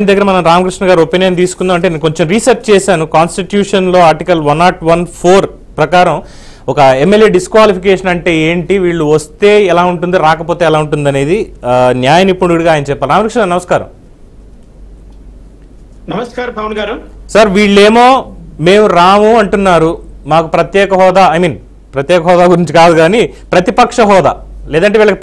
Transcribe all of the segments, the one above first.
దగ్గర మనం రామకృష్ణ గారు ఒపీనియన్ తీసుకుందాం అంటే నేను కొంచెం రీసెర్చ్ చేశాను. కాన్స్టిట్యూషన్ లో ఆర్టికల్ 101(4) ప్రకారం ఒక ఎమ్మెల్యే డిస్క్వాలిఫికేషన్ అంటే ఏంటి, వీళ్ళు వస్తే ఎలా ఉంటుంది, రాకపోతే ఎలా ఉంటుంది అనేది న్యాయ నిపుణుడిగా ఆయన చెప్పారు. రామకృష్ణ నమస్కారం. నమస్కారం పవన్ గారు. సార్ వీళ్ళేమో మేము రాము అంటున్నారు, మాకు ప్రత్యేక హోదా, ప్రత్యేక హోదా గురించి కాదు కానీ ప్రతిపక్ష హోదా, లేదంటే వీళ్ళకి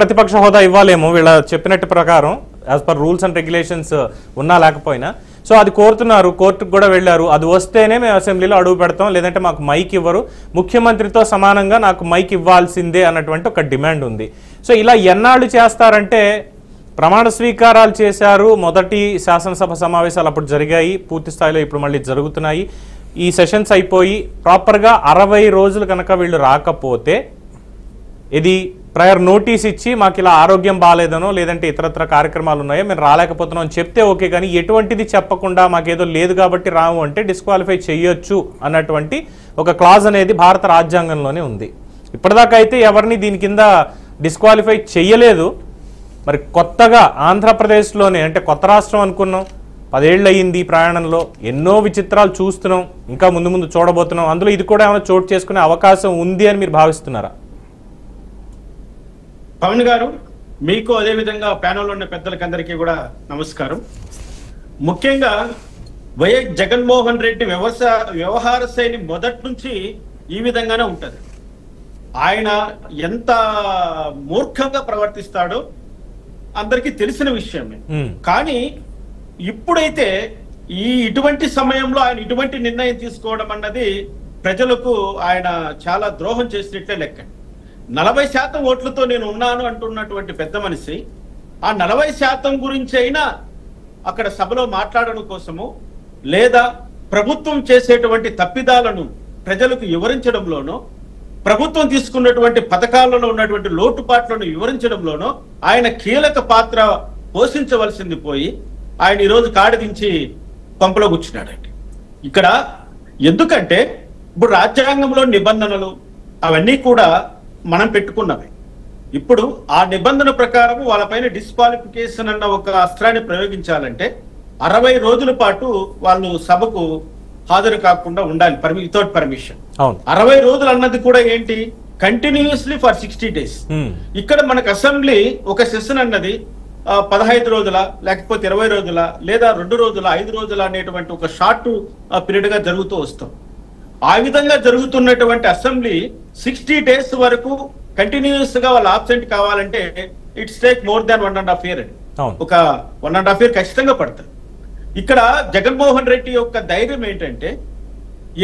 ప్రతిపక్ష హోదా ఇవ్వాలేమో వీళ్ళ చెప్పినట్టు ప్రకారం as per rules and regulations ఉన్నా లేకపోయినా. సో అది కోరుతున్నారు, కోర్టుకు కూడా వెళ్ళారు. అది వస్తేనే మేము అసెంబ్లీలో అడుగు పెడతాం, లేదంటే మాకు మైక్ ఇవ్వరు, ముఖ్యమంత్రితో సమానంగా నాకు మైక్ ఇవ్వాల్సిందే అన్నటువంటి ఒక డిమాండ్ ఉంది. సో ఇలా ఎన్నాళ్ళు చేస్తారంటే ప్రమాణ స్వీకారాలు చేశారు, మొదటి శాసనసభ సమావేశాలు అప్పుడు జరిగాయి, పూర్తి స్థాయిలో ఇప్పుడు మళ్ళీ జరుగుతున్నాయి. ఈ సెషన్స్ అయిపోయి ప్రాపర్గా 60 రోజులు కనుక వీళ్ళు రాకపోతే ఇది ప్రయర్ నోటీస్ ఇచ్చి మాకు ఇలా ఆరోగ్యం బాగాలేదనో లేదంటే ఇతరత్ర కార్యక్రమాలు ఉన్నాయో మేము రాలేకపోతున్నాం అని చెప్తే ఓకే, కానీ ఎటువంటిది చెప్పకుండా మాకేదో లేదు కాబట్టి రాము అంటే డిస్క్వాలిఫై చేయొచ్చు అన్నటువంటి ఒక క్లాజ్ అనేది భారత రాజ్యాంగంలోనే ఉంది. ఇప్పటిదాకా అయితే ఎవరిని దీని కింద డిస్క్వాలిఫై చేయలేదు. మరి కొత్తగా ఆంధ్రప్రదేశ్లోనే, అంటే కొత్త రాష్ట్రం అనుకున్నాం, 10 ఏళ్ళు అయ్యింది ఈ ప్రయాణంలో, ఎన్నో విచిత్రాలు చూస్తున్నాం, ఇంకా ముందు ముందు చూడబోతున్నాం. అందులో ఇది కూడా ఏమైనా చోటు చేసుకునే అవకాశం ఉంది అని మీరు భావిస్తున్నారా? పవన్ గారు, మీకు అదేవిధంగా ప్యానెల్లో ఉన్న పెద్దలకందరికీ కూడా నమస్కారం. ముఖ్యంగా వైఎస్ జగన్మోహన్ రెడ్డి వ్యవహార శైలి మొదటి నుంచి ఈ విధంగానే ఉంటది. ఆయన ఎంత మూర్ఖంగా ప్రవర్తిస్తాడో అందరికీ తెలిసిన విషయమే. కానీ ఇప్పుడైతే ఇటువంటి సమయంలో ఆయన ఇటువంటి నిర్ణయం తీసుకోవడం అన్నది ప్రజలకు ఆయన చాలా ద్రోహం చేసినట్లే లెక్క. 40% ఓట్లతో నేను ఉన్నాను అంటున్నటువంటి పెద్ద మనిషి ఆ 40% గురించి అయినా అక్కడ సభలో మాట్లాడడం కోసము, లేదా ప్రభుత్వం చేసేటువంటి తప్పిదాలను ప్రజలకు వివరించడంలోనో, ప్రభుత్వం తీసుకున్నటువంటి పథకాలలో ఉన్నటువంటి లోటుపాట్లను వివరించడంలోనో ఆయన కీలక పాత్ర పోషించవలసింది పోయి ఆయన ఈరోజు కాడిదించి పంపలో కూర్చున్నాడండి. ఇక్కడ ఎందుకంటే ఇప్పుడు రాజ్యాంగంలో నిబంధనలు అవన్నీ కూడా మనం పెట్టుకున్నవి. ఇప్పుడు ఆ నిబంధన ప్రకారం వాళ్ళపైన డిస్క్వాలిఫికేషన్ అన్న ఒక అస్త్రాన్ని ప్రయోగించాలంటే 60 రోజుల పాటు వాళ్ళు సభకు హాజరు కాకుండా ఉండాలి వితౌట్ పర్మిషన్. 60 రోజులు అన్నది కూడా ఏంటి, కంటిన్యూస్లీ ఫర్ 60 days. ఇక్కడ మనకు అసెంబ్లీ ఒక సెషన్ అన్నది 15 రోజుల, లేకపోతే 20 రోజుల, లేదా 2 రోజుల, 5 రోజుల అనేటువంటి ఒక షార్ట్ పీరియడ్ గా జరుగుతూ వస్తాం. ఆ విధంగా జరుగుతున్నటువంటి అసెంబ్లీ 60 days వరకు కంటిన్యూస్ గా వాళ్ళు ఆబ్సెంట్ కావాలంటే it's take more than 1.5 year. ఒక 1.5 year ఖచ్చితంగా పడుతుంది. ఇక్కడ జగన్మోహన్ రెడ్డి యొక్క ధైర్యం ఏంటంటే,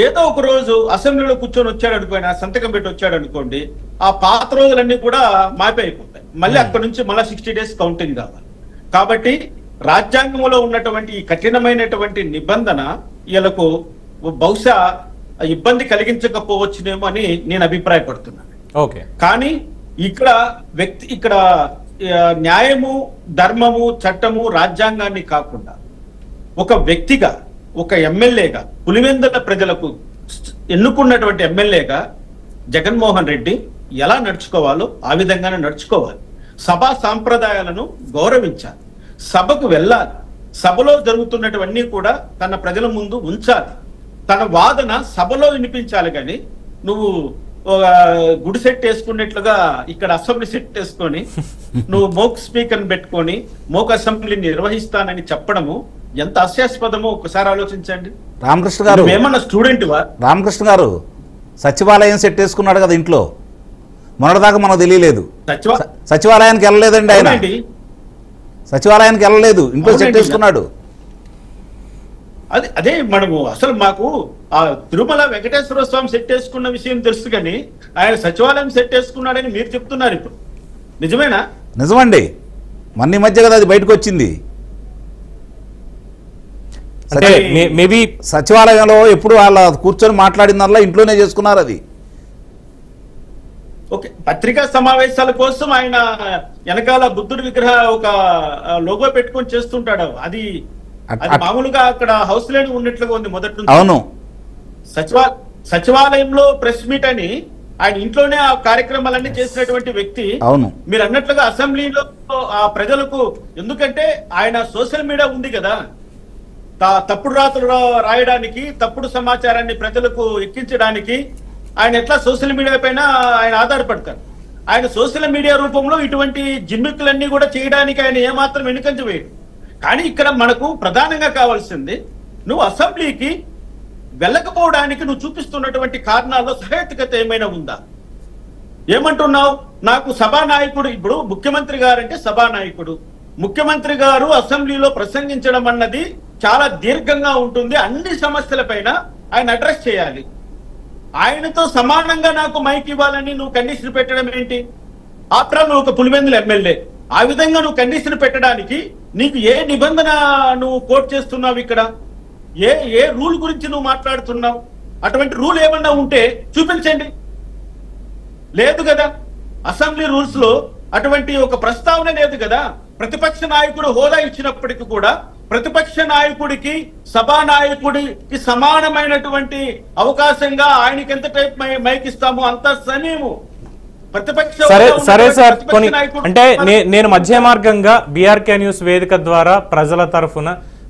ఏదో ఒక రోజు అసెంబ్లీలో కూర్చొని వచ్చాడు అనుకోండి, సంతకం పెట్టి వచ్చాడు అనుకోండి, ఆ పాత రోజులన్నీ కూడా మారిపోయిపోతాయి. మళ్ళీ అక్కడ నుంచి మళ్ళీ 60 days కౌంటింగ్ కావాలి. కాబట్టి రాజ్యాంగంలో ఉన్నటువంటి ఈ కఠినమైనటువంటి నిబంధన వీళ్ళకు బహుశా ఇబ్బంది కలిగించకపోవచ్చునేమో అని నేను అభిప్రాయపడుతున్నాను. కానీ ఇక్కడ న్యాయము, ధర్మము, చట్టము, రాజ్యాంగాన్ని కాకుండా ఒక వ్యక్తిగా, ఒక ఎమ్మెల్యేగా, పులివెందుల ప్రజలకు ఎన్నుకున్నటువంటి ఎమ్మెల్యేగా జగన్మోహన్ రెడ్డి ఎలా నడుచుకోవాలో ఆ విధంగానే నడుచుకోవాలి. సభా సాంప్రదాయాలను గౌరవించాలి, సభకు వెళ్ళాలి, సభలో జరుగుతున్నటువన్నీ కూడా తన ప్రజల ముందు ఉంచాలి, తన వాదన సభలో వినిపించాలి. కానీ నువ్వు గుడి సెట్ వేసుకున్నట్లుగా ఇక్కడ అసెంబ్లీ సెట్ వేసుకొని నువ్వు మోక్ స్పీకర్ పెట్టుకొని మోక్ అసెంబ్లీని నిర్వహిస్తానని చెప్పడము ఎంత హాస్యాస్పదమో ఒకసారి ఆలోచించండి. రామకృష్ణ గారు ఏమన్నా స్టూడెంట్ రామకృష్ణ గారు సచివాలయం సెట్ వేసుకున్నాడు కదా ఇంట్లో, మొన్నటిదాకా మనకు తెలియలేదు. సచివాలయానికి వెళ్ళలేదండి ఆయన, సచివాలయానికి వెళ్ళలేదు, ఇంట్లో సెట్ వేసుకున్నాడు. అదే మనము అసలు మాకు ఆ తిరుమల వెంకటేశ్వర స్వామి సెట్ వేసుకున్న విషయం తెలుసు, కానీ ఆయన సచివాలయం సెట్ వేసుకున్నాడని మీరు చెప్తున్నారు. ఇప్పుడు నిజమేనా? నిజమండి, మొన్న మధ్య కదా అది బయటకు వచ్చింది. మేబీ సచివాలయంలో ఎప్పుడు వాళ్ళ కూర్చొని మాట్లాడిందల్లా ఇంట్లోనే చేసుకున్నారు. అది ఓకే, పత్రికా సమావేశాల కోసం ఆయన వెనకాల బుద్ధుడి విగ్రహ ఒక లోగో పెట్టుకొని చేస్తుంటాడు. అది మామూలుగా అక్కడ హౌస్ లేని ఉన్నట్లుగా ఉంది మొదటి నుంచి. అవును, సచివాలయంలో ప్రెస్ మీట్ అని ఆయన ఇంట్లోనే ఆ కార్యక్రమాలన్నీ చేసినటువంటి వ్యక్తి. అవును, మీరు అన్నట్లుగా అసెంబ్లీలో ఆ ప్రజలకు, ఎందుకంటే ఆయన సోషల్ మీడియా ఉంది కదా, తప్పుడు రాతలు రాయడానికి, తప్పుడు సమాచారాన్ని ప్రజలకు ఎక్కించడానికి ఆయన ఎట్లా సోషల్ మీడియా పైన ఆయన ఆధారపడతారు. ఆయన సోషల్ మీడియా రూపంలో ఇటువంటి జిమ్మిక్కులన్నీ కూడా చేయడానికి ఆయన ఏమాత్రం వెనుకంజ వేయడు. కానీ ఇక్కడ మనకు ప్రధానంగా కావాల్సింది, నువ్వు అసెంబ్లీకి వెళ్ళకపోవడానికి నువ్వు చూపిస్తున్నటువంటి కారణాల్లో సహేతుకత ఏమైనా ఉందా? ఏమంటున్నావు? నాకు సభానాయకుడు, ఇప్పుడు ముఖ్యమంత్రి గారంటే సభానాయకుడు, ముఖ్యమంత్రి గారు అసెంబ్లీలో ప్రసంగించడం అన్నది చాలా దీర్ఘంగా ఉంటుంది, అన్ని సమస్యలపైన ఆయన అడ్రస్ చేయాలి. ఆయనతో సమానంగా నాకు మైక్ ఇవ్వాలని నువ్వు కండిషన్ పెట్టడం ఏంటి? ఆఫ్టర్ ఆల్ నువ్వు ఒక పులివెందుల ఎమ్మెల్యే, ఆ విధంగా నువ్వు కండిషన్ పెట్టడానికి నీకు ఏ నిబంధన నువ్వు కోట్ చేస్తున్నావు? ఇక్కడ ఏ రూల్ గురించి నువ్వు మాట్లాడుతున్నావు? అటువంటి రూల్ ఏమన్నా ఉంటే చూపించండి. లేదు కదా, అసెంబ్లీ రూల్స్ లో అటువంటి ఒక ప్రస్తావన లేదు కదా. ప్రతిపక్ష నాయకుడు హోదా ఇచ్చినప్పటికీ కూడా ప్రతిపక్ష నాయకుడికి సభానాయకుడికి సమానమైనటువంటి అవకాశంగా ఆయనకి ఎంత టైప్ మైక్ ఇస్తామో అంత సమయము ప్రతిపక్ష. సరే సార్, కొన్ని అంటే నేను మధ్య మార్గంగా బీఆర్కే న్యూస్ వేదిక ద్వారా ప్రజల తరఫున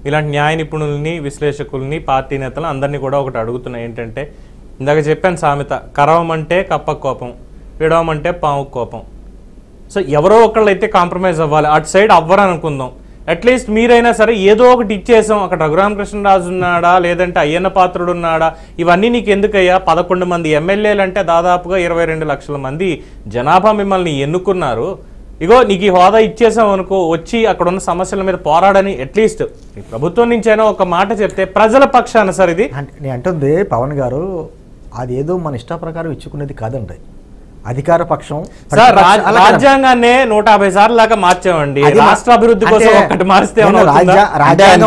ఇలాంటి న్యాయ నిపుణుల్ని, విశ్లేషకుల్ని, పార్టీ నేతలు అందరినీ కూడా ఒకటి అడుగుతున్నా. ఏంటంటే ఇందాక చెప్పాను సామెత, కరవమంటే కప్ప కోపం, విడవమంటే పాము కోపం. సో ఎవరో ఒకళ్ళు అయితే కాంప్రమైజ్ అవ్వాలి. అటు సైడ్ అవ్వరు అనుకుందాం. అట్లీస్ట్ మీరైనా సరే ఏదో ఒకటి ఇచ్చేసాం, అక్కడ రఘురామకృష్ణరాజు ఉన్నాడా, లేదంటే అయ్యన్న పాత్రుడు ఉన్నాడా, ఇవన్నీ నీకు ఎందుకయ్యా? 11 మంది ఎమ్మెల్యేలు అంటే దాదాపుగా 22 లక్షల మంది జనాభా మిమ్మల్ని ఎన్నుకున్నారు. ఇగో నీకు ఈ హోదా ఇచ్చేసాం అనుకో, వచ్చి అక్కడ ఉన్న సమస్యల మీద పోరాడని అట్లీస్ట్ ప్రభుత్వం నుంచైనా ఒక మాట చెప్తే ప్రజల పక్షాన. సార్ ఇది నేను అంటుంది పవన్ గారు, అదేదో మన ఇష్ట ప్రకారం ఇచ్చుకునేది కాదండి. అధికార పక్షం రాజ్యాంగాన్ని 150 సార్లు లాగా మార్చామండి. రాష్ట్ర అభివృద్ధి కోసం ఒక్కటి మారిస్తే రాజ్యాంగం